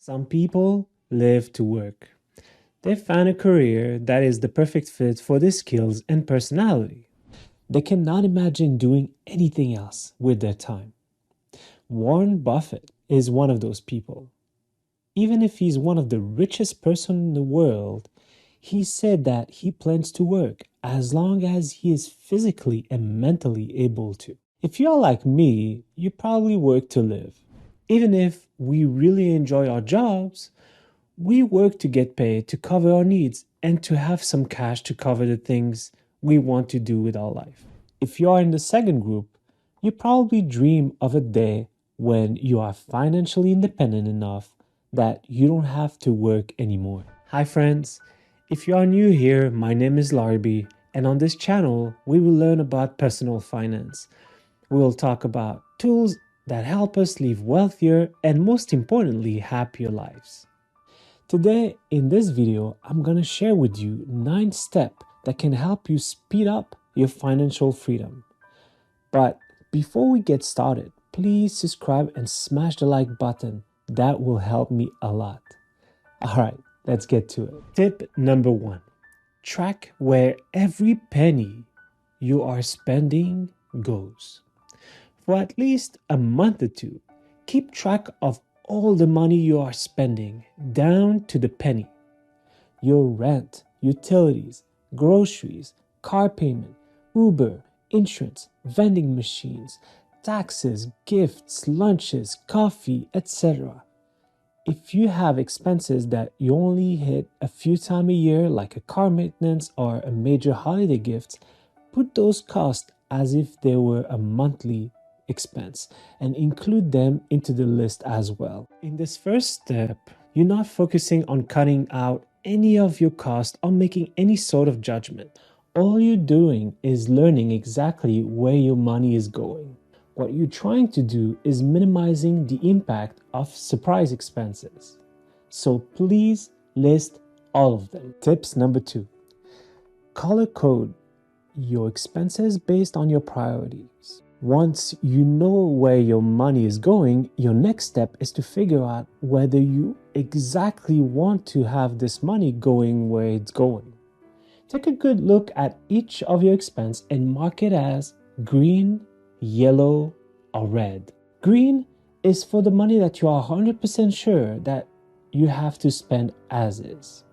Some people live to work. They find a career that is the perfect fit for their skills and personality. They cannot imagine doing anything else with their time. Warren Buffett is one of those people. Even if he's one of the richest person in the world, he said that he plans to work as long as he is physically and mentally able to. If you're like me, you probably work to live. Even if we really enjoy our jobs, we work to get paid to cover our needs and to have some cash to cover the things we want to do with our life. If you are in the second group, you probably dream of a day when you are financially independent enough that you don't have to work anymore. Hi friends, if you are new here, my name is Larby, and on this channel, we will learn about personal finance. We will talk about tools that help us live wealthier and most importantly, happier lives. Today, in this video, I'm gonna share with you 9 steps that can help you speed up your financial freedom. But before we get started, please subscribe and smash the like button. That will help me a lot. All right, let's get to it. Tip number 1, track where every penny you are spending goes. For at least a month or two, keep track of all the money you are spending down to the penny. Your rent, utilities, groceries, car payment, Uber, insurance, vending machines, taxes, gifts, lunches, coffee, etc. If you have expenses that you only hit a few times a year, like a car maintenance or a major holiday gift, put those costs as if they were a monthly expense and include them into the list as well. In this first step, you're not focusing on cutting out any of your costs or making any sort of judgment. All you're doing is learning exactly where your money is going. What you're trying to do is minimizing the impact of surprise expenses. So please list all of them. Tips number 2, color code your expenses based on your priorities. Once you know where your money is going, your next step is to figure out whether you exactly want to have this money going where it's going. Take a good look at each of your expense and mark it as green, yellow, or red. Green is for the money that you are 100% sure that you have to spend as is.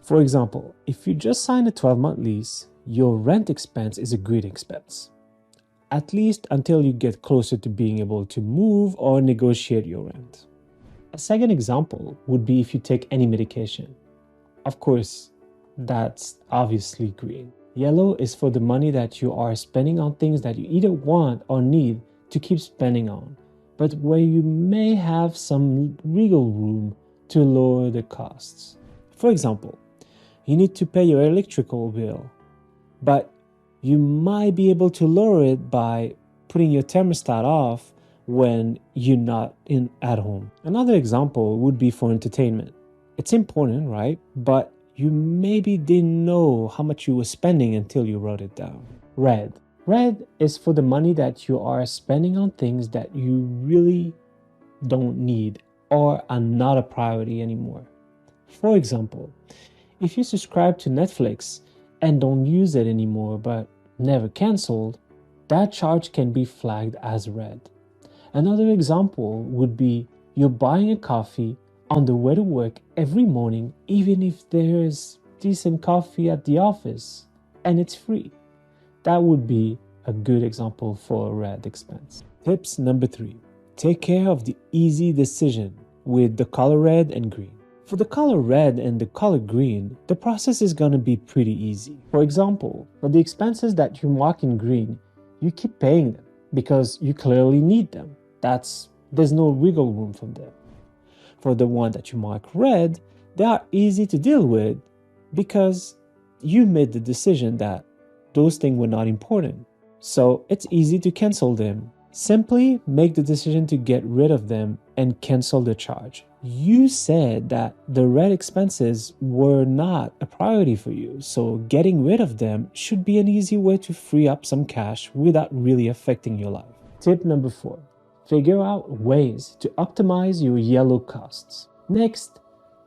For example, if you just signed a 12-month lease, your rent expense is a green expense, at least until you get closer to being able to move or negotiate your rent. A second example would be if you take any medication. Of course, that's obviously green. Yellow is for the money that you are spending on things that you either want or need to keep spending on, but where you may have some wiggle room to lower the costs. For example, you need to pay your electrical bill, but you might be able to lower it by putting your thermostat off when you're not at home. Another example would be for entertainment. It's important, right? But you maybe didn't know how much you were spending until you wrote it down. Red. Red is for the money that you are spending on things that you really don't need or are not a priority anymore. For example, if you subscribe to Netflix and don't use it anymore but never canceled, that charge can be flagged as red. Another example would be you're buying a coffee on the way to work every morning, even if there's decent coffee at the office and it's free. That would be a good example for a red expense. Tips number 3, take care of the easy decision with the color red and green. For the color red and the color green, the process is going to be pretty easy. For example, for the expenses that you mark in green, you keep paying them because you clearly need them. There's no wiggle room from there. For the one that you mark red, they are easy to deal with because you made the decision that those things were not important. So it's easy to cancel them. Simply make the decision to get rid of them and cancel the charge. You said that the red expenses were not a priority for you, so getting rid of them should be an easy way to free up some cash without really affecting your life. Tip number 4, figure out ways to optimize your yellow costs. Next,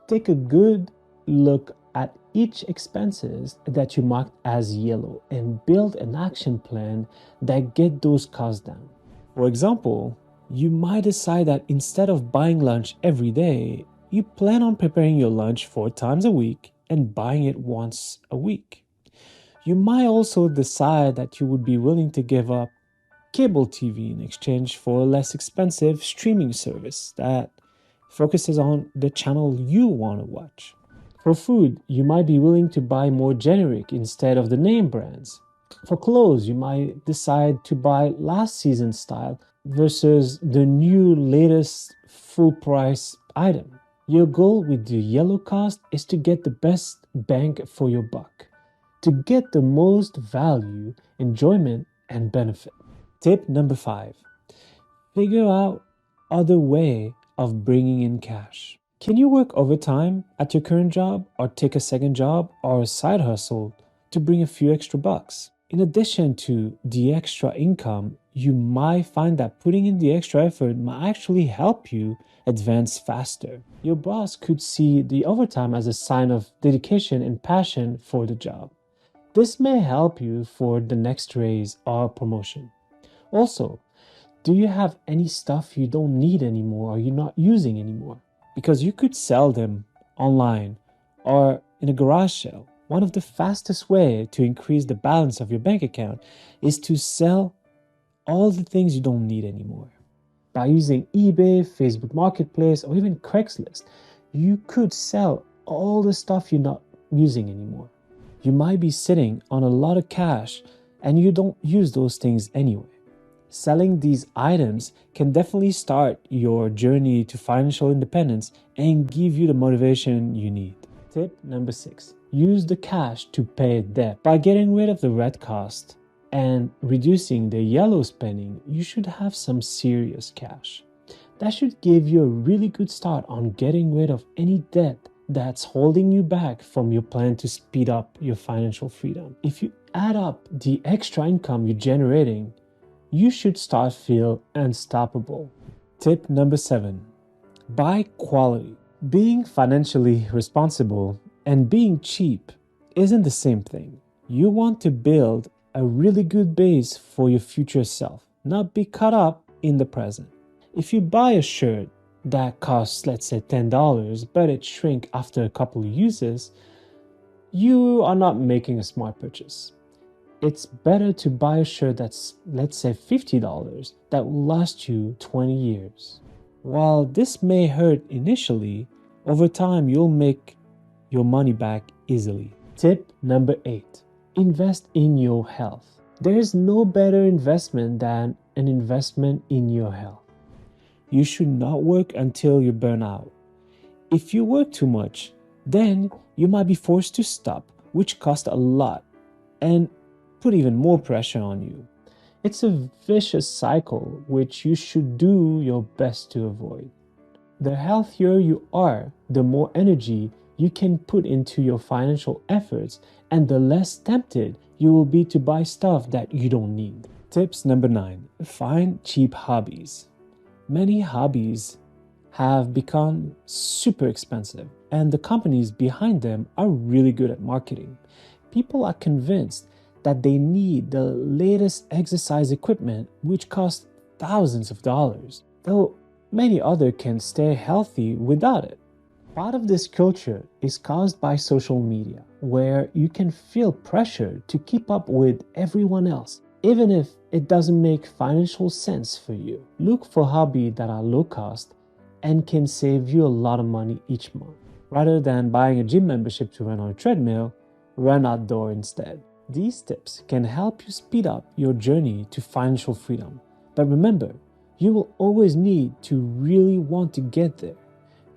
take a good look at each expenses that you marked as yellow and build an action plan that get those costs down. For example, you might decide that instead of buying lunch every day, you plan on preparing your lunch 4 times a week and buying it once a week. You might also decide that you would be willing to give up cable TV in exchange for a less expensive streaming service that focuses on the channel you want to watch. For food, you might be willing to buy more generic instead of the name brands. For clothes, you might decide to buy last season's style versus the new latest full price item. Your goal with the yellow cost is to get the best bang for your buck, to get the most value, enjoyment, and benefit. Tip number 5. Figure out other way of bringing in cash. Can you work overtime at your current job or take a second job or a side hustle to bring a few extra bucks? In addition to the extra income, you might find that putting in the extra effort might actually help you advance faster. Your boss could see the overtime as a sign of dedication and passion for the job. This may help you for the next raise or promotion. Also, do you have any stuff you don't need anymore or you're not using anymore? Because you could sell them online or in a garage sale. One of the fastest ways to increase the balance of your bank account is to sell all the things you don't need anymore. By using eBay, Facebook Marketplace, or even Craigslist, you could sell all the stuff you're not using anymore. You might be sitting on a lot of cash and you don't use those things anyway. Selling these items can definitely start your journey to financial independence and give you the motivation you need. Tip number 6. Use the cash to pay debt. By getting rid of the red cost and reducing the yellow spending, you should have some serious cash. That should give you a really good start on getting rid of any debt that's holding you back from your plan to speed up your financial freedom. If you add up the extra income you're generating, you should start feel unstoppable. Tip number 7. Buy quality. Being financially responsible and being cheap isn't the same thing. You want to build a really good base for your future self, not be caught up in the present. If you buy a shirt that costs, let's say, $10, but it shrinks after a couple of uses, you are not making a smart purchase. It's better to buy a shirt that's, let's say, $50 that will last you 20 years. While this may hurt initially, over time you'll make your money back easily. Tip number 8. Invest in your health. There is no better investment than an investment in your health. You should not work until you burn out. If you work too much, then you might be forced to stop, which costs a lot and put even more pressure on you. It's a vicious cycle which you should do your best to avoid. The healthier you are, the more energy you can put into your financial efforts and the less tempted you will be to buy stuff that you don't need. Tips number 9. Find cheap hobbies. Many hobbies have become super expensive and the companies behind them are really good at marketing. People are convinced that they need the latest exercise equipment which costs thousands of dollars, though many others can stay healthy without it. Part of this culture is caused by social media, where you can feel pressure to keep up with everyone else, even if it doesn't make financial sense for you. Look for hobbies that are low cost and can save you a lot of money each month. Rather than buying a gym membership to run on a treadmill, run outdoor instead. These tips can help you speed up your journey to financial freedom. But remember, you will always need to really want to get there.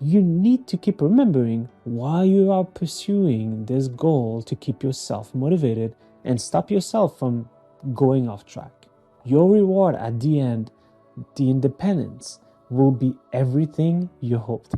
You need to keep remembering why you are pursuing this goal to keep yourself motivated and stop yourself from going off track. Your reward at the end, the independence, will be everything you hoped.